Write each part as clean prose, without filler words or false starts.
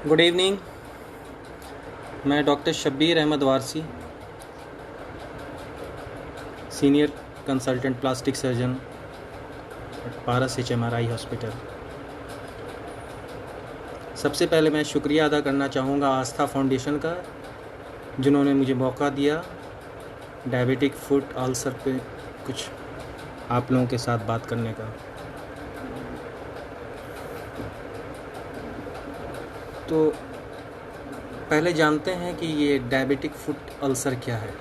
Good evening. मैं doctor Shabbir Ahmed Warsi, senior consultant plastic surgeon Paras HMRI hospital. सबसे पहले मैं शुक्रिया अदा करना चाहूँगा आस्था फाउंडेशन का, जिन्होंने मुझे मौका दिया डायबिटिक फुट अल्सर पे कुछ आप लोगों के साथ बात करने का। तो पहले जानते हैं कि ये डायबिटिक फुट अल्सर क्या है।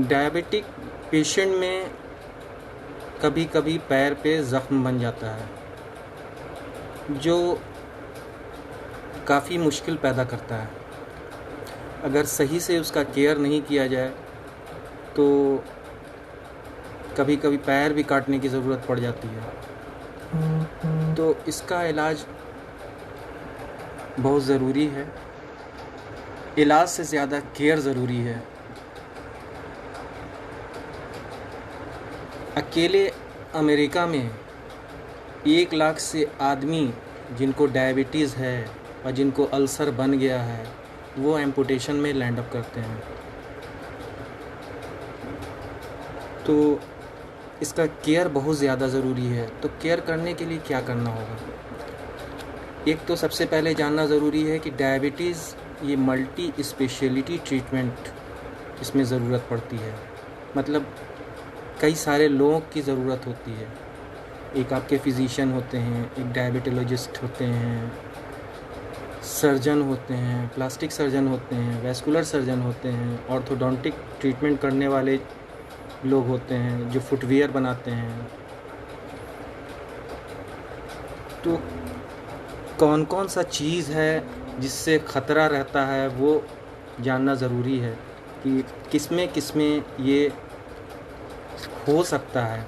डायबिटिक पेशेंट में कभी कभी पैर पे ज़ख्म बन जाता है, जो काफ़ी मुश्किल पैदा करता है। अगर सही से उसका केयर नहीं किया जाए तो कभी कभी पैर भी काटने की ज़रूरत पड़ जाती है। तो इसका इलाज बहुत ज़रूरी है। इलाज से ज़्यादा केयर ज़रूरी है। अकेले अमेरिका में 1 लाख से आदमी जिनको डायबिटीज़ है और जिनको अल्सर बन गया है, वो एम्पुटेशन में लैंड अप करते हैं। तो इसका केयर बहुत ज़्यादा ज़रूरी है। तो केयर करने के लिए क्या करना होगा? एक तो सबसे पहले जानना ज़रूरी है कि डायबिटीज़ ये मल्टी स्पेशलिटी ट्रीटमेंट इसमें ज़रूरत पड़ती है। मतलब कई सारे लोगों की ज़रूरत होती है। एक आपके फिजिशियन होते हैं, एक डायबिटोलॉजिस्ट होते हैं, सर्जन होते हैं, प्लास्टिक सर्जन होते हैं, वैस्कुलर सर्जन होते हैं, ऑर्थोडोंटिक ट्रीटमेंट करने वाले लोग होते हैं जो फुटवियर बनाते हैं। तो कौन कौन सा चीज़ है जिससे ख़तरा रहता है वो जानना ज़रूरी है कि किसमें ये हो सकता है।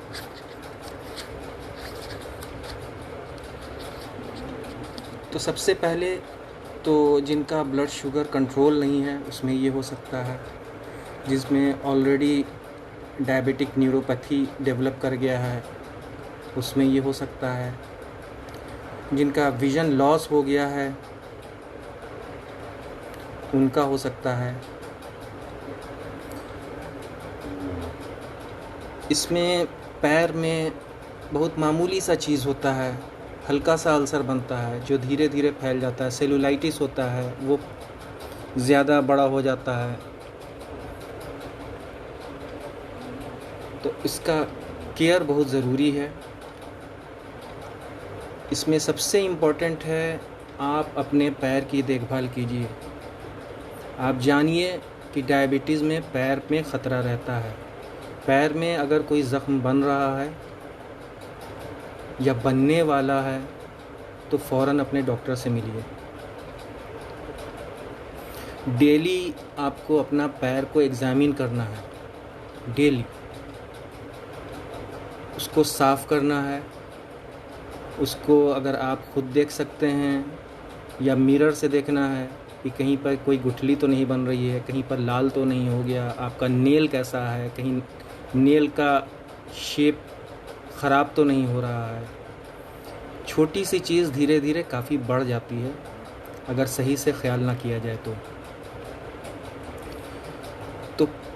तो सबसे पहले तो जिनका ब्लड शुगर कंट्रोल नहीं है उसमें ये हो सकता है, जिसमें ऑलरेडी डायबिटिक न्यूरोपैथी डेवलप कर गया है उसमें ये हो सकता है, जिनका विज़न लॉस हो गया है उनका हो सकता है। इसमें पैर में बहुत मामूली सा चीज़ होता है, हल्का सा अल्सर बनता है जो धीरे धीरे फैल जाता है। सेलुलाइटिस होता है, वो ज़्यादा बड़ा हो जाता है। तो इसका केयर बहुत ज़रूरी है। इसमें सबसे इम्पोर्टेंट है आप अपने पैर की देखभाल कीजिए। आप जानिए कि डायबिटीज़ में पैर में ख़तरा रहता है। पैर में अगर कोई ज़ख्म बन रहा है या बनने वाला है तो फ़ौरन अपने डॉक्टर से मिलिए। डेली आपको अपना पैर को एग्ज़ामिन करना है, डेली उसको साफ़ करना है। उसको अगर आप खुद देख सकते हैं या मिरर से देखना है कि कहीं पर कोई गुठली तो नहीं बन रही है, कहीं पर लाल तो नहीं हो गया, आपका नेल कैसा है, कहीं नेल का शेप ख़राब तो नहीं हो रहा है। छोटी सी चीज़ धीरे धीरे काफ़ी बढ़ जाती है अगर सही से ख्याल ना किया जाए तो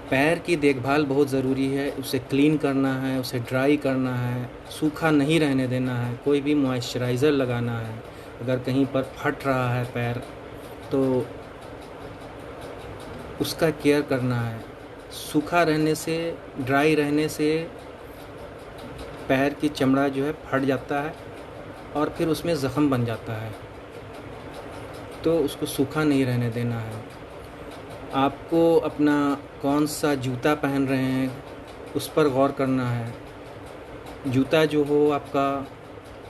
पैर की देखभाल बहुत ज़रूरी है। उसे क्लीन करना है, उसे ड्राई करना है, सूखा नहीं रहने देना है, कोई भी मॉइस्चराइज़र लगाना है। अगर कहीं पर फट रहा है पैर तो उसका केयर करना है। सूखा रहने से, ड्राई रहने से पैर की चमड़ा जो है फट जाता है और फिर उसमें ज़ख्म बन जाता है। तो उसको सूखा नहीं रहने देना है। आपको अपना कौन सा जूता पहन रहे हैं उस पर गौर करना है। जूता जो हो आपका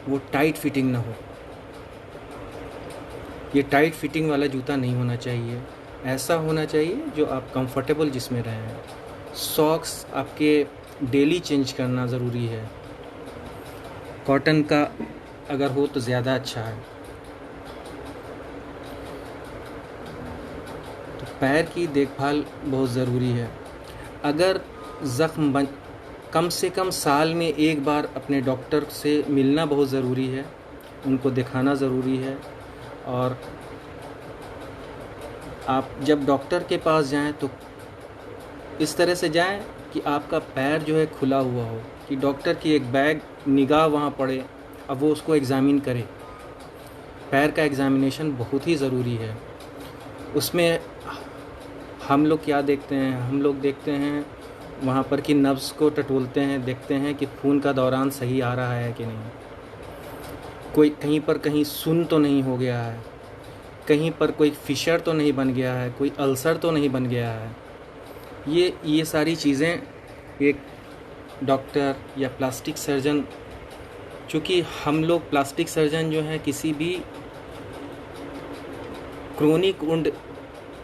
वो टाइट फिटिंग ना हो। ये टाइट फिटिंग वाला जूता नहीं होना चाहिए। ऐसा होना चाहिए जो आप कंफर्टेबल जिसमें रहें। सॉक्स आपके डेली चेंज करना ज़रूरी है। कॉटन का अगर हो तो ज़्यादा अच्छा है। तो पैर की देखभाल बहुत ज़रूरी है। अगर ज़ख्म कम से कम साल में एक बार अपने डॉक्टर से मिलना बहुत ज़रूरी है, उनको दिखाना ज़रूरी है। और आप जब डॉक्टर के पास जाएं तो इस तरह से जाएं कि आपका पैर जो है खुला हुआ हो, कि डॉक्टर की एक बैग निगाह वहाँ पड़े, अब वो उसको एग्ज़ामिन करे। पैर का एग्ज़ामिनेशन बहुत ही ज़रूरी है। उसमें हम लोग क्या देखते हैं, हम लोग देखते हैं वहाँ पर कि नब्ज़ को टटोलते हैं, देखते हैं कि खून का दौरान सही आ रहा है कि नहीं, कोई कहीं पर कहीं सुन्न तो नहीं हो गया है, कहीं पर कोई फिशर तो नहीं बन गया है, कोई अल्सर तो नहीं बन गया है। ये सारी चीज़ें एक डॉक्टर या प्लास्टिक सर्जन, चूँकि हम लोग प्लास्टिक सर्जन जो है किसी भी क्रोनिक वुंड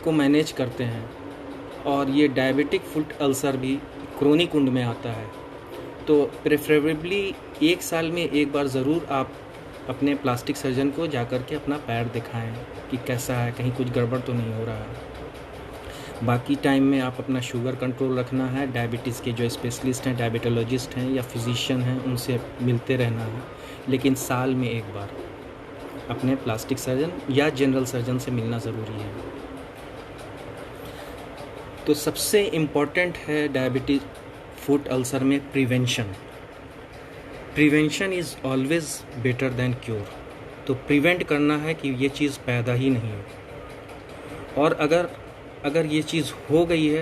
को मैनेज करते हैं, और ये डायबिटिक फुट अल्सर भी क्रोनिक वुंड में आता है। तो प्रेफरेबली 1 साल में एक बार ज़रूर आप अपने प्लास्टिक सर्जन को जाकर के अपना पैर दिखाएं कि कैसा है, कहीं कुछ गड़बड़ तो नहीं हो रहा है। बाकी टाइम में आप अपना शुगर कंट्रोल रखना है, डायबिटीज़ के जो स्पेशलिस्ट हैं, डायबिटोलॉजिस्ट हैं या फिजिशियन हैं, उनसे मिलते रहना है। लेकिन साल में एक बार अपने प्लास्टिक सर्जन या जनरल सर्जन से मिलना ज़रूरी है। तो सबसे इम्पॉर्टेंट है डायबिटीज़ फुट अल्सर में prevention. Prevention is always better than cure. तो प्रिवेंट करना है कि ये चीज़ पैदा ही नहीं हो। और अगर ये चीज़ हो गई है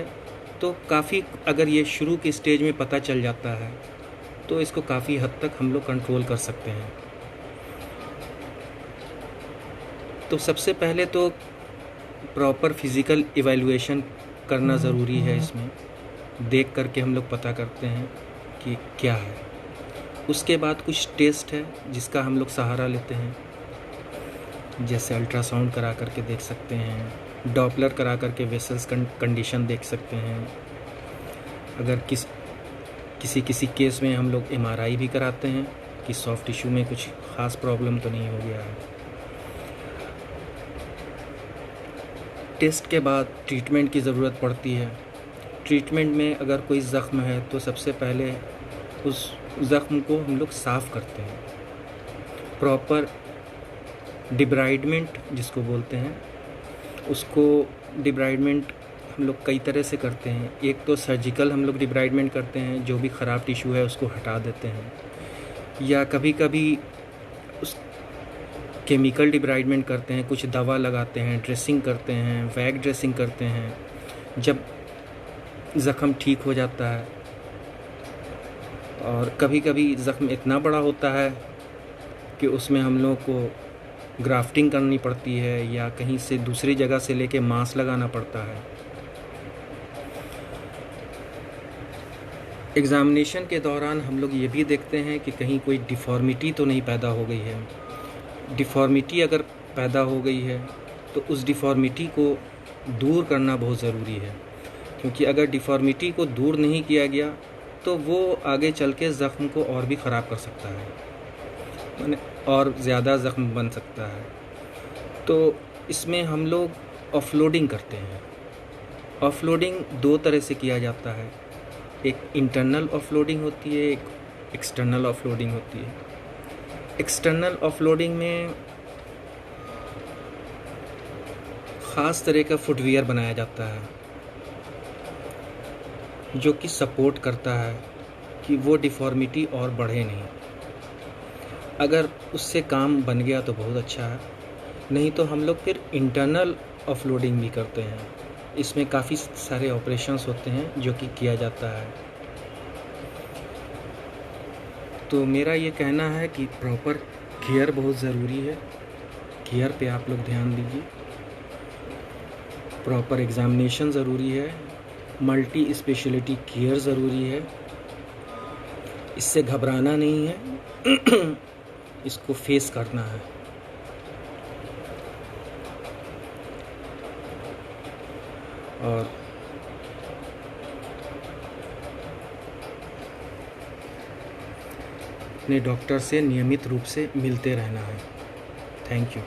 तो काफ़ी, अगर ये शुरू की स्टेज में पता चल जाता है तो इसको काफ़ी हद तक हम लोग कंट्रोल कर सकते हैं। तो सबसे पहले तो प्रॉपर फिज़िकल इवैल्यूएशन करना ज़रूरी है। इसमें देख करके हम लोग पता करते हैं कि क्या है। उसके बाद कुछ टेस्ट है जिसका हम लोग सहारा लेते हैं, जैसे अल्ट्रासाउंड करा करके देख सकते हैं, डॉपलर करा करके वेसल्स कंडीशन देख सकते हैं। अगर किसी केस में हम लोग MRI भी कराते हैं कि सॉफ्ट टिश्यू में कुछ ख़ास प्रॉब्लम तो नहीं हो गया है। टेस्ट के बाद ट्रीटमेंट की ज़रूरत पड़ती है। ट्रीटमेंट में अगर कोई ज़ख्म है तो सबसे पहले उस ज़ख्म को हम लोग साफ़ करते हैं। प्रॉपर डिब्राइडमेंट जिसको बोलते हैं, उसको डिब्राइडमेंट हम लोग कई तरह से करते हैं। एक तो सर्जिकल हम लोग डिब्राइडमेंट करते हैं, जो भी ख़राब टिश्यू है उसको हटा देते हैं, या कभी कभी उस केमिकल डिब्राइडमेंट करते हैं, कुछ दवा लगाते हैं, ड्रेसिंग करते हैं, वैग ड्रेसिंग करते हैं। जब ज़ख़म ठीक हो जाता है, और कभी कभी ज़ख़म इतना बड़ा होता है कि उसमें हम लोग को ग्राफ्टिंग करनी पड़ती है, या कहीं से दूसरी जगह से लेके मांस लगाना पड़ता है। एग्ज़ामिनेशन के दौरान हम लोग ये भी देखते हैं कि कहीं कोई डिफ़ॉर्मिटी तो नहीं पैदा हो गई है। डिफ़ॉर्मिटी अगर पैदा हो गई है तो उस डिफ़ॉर्मिटी को दूर करना बहुत ज़रूरी है, क्योंकि अगर डिफ़ॉर्मिटी को दूर नहीं किया गया तो वो आगे चल के ज़ख़्म को और भी ख़राब कर सकता है, माने और ज़्यादा ज़ख़्म बन सकता है। तो इसमें हम लोग ऑफलोडिंग करते हैं। ऑफलोडिंग 2 तरह से किया जाता है, एक इंटरनल ऑफलोडिंग होती है, एक एक्सटर्नल ऑफलोडिंग होती है। एक्सटर्नल ऑफलोडिंग में ख़ास तरह का फुटवियर बनाया जाता है जो कि सपोर्ट करता है कि वो डिफ़ॉर्मिटी और बढ़े नहीं। अगर उससे काम बन गया तो बहुत अच्छा है, नहीं तो हम लोग फिर इंटरनल ऑफलोडिंग भी करते हैं। इसमें काफ़ी सारे ऑपरेशंस होते हैं जो कि किया जाता है। तो मेरा ये कहना है कि प्रॉपर केयर बहुत ज़रूरी है। केयर पे आप लोग ध्यान दीजिए। प्रॉपर एग्ज़ामिनेशन ज़रूरी है, मल्टी स्पेशलिटी केयर ज़रूरी है। इससे घबराना नहीं है, इसको फेस करना है। और अपने डॉक्टर से नियमित रूप से मिलते रहना है। Thank you.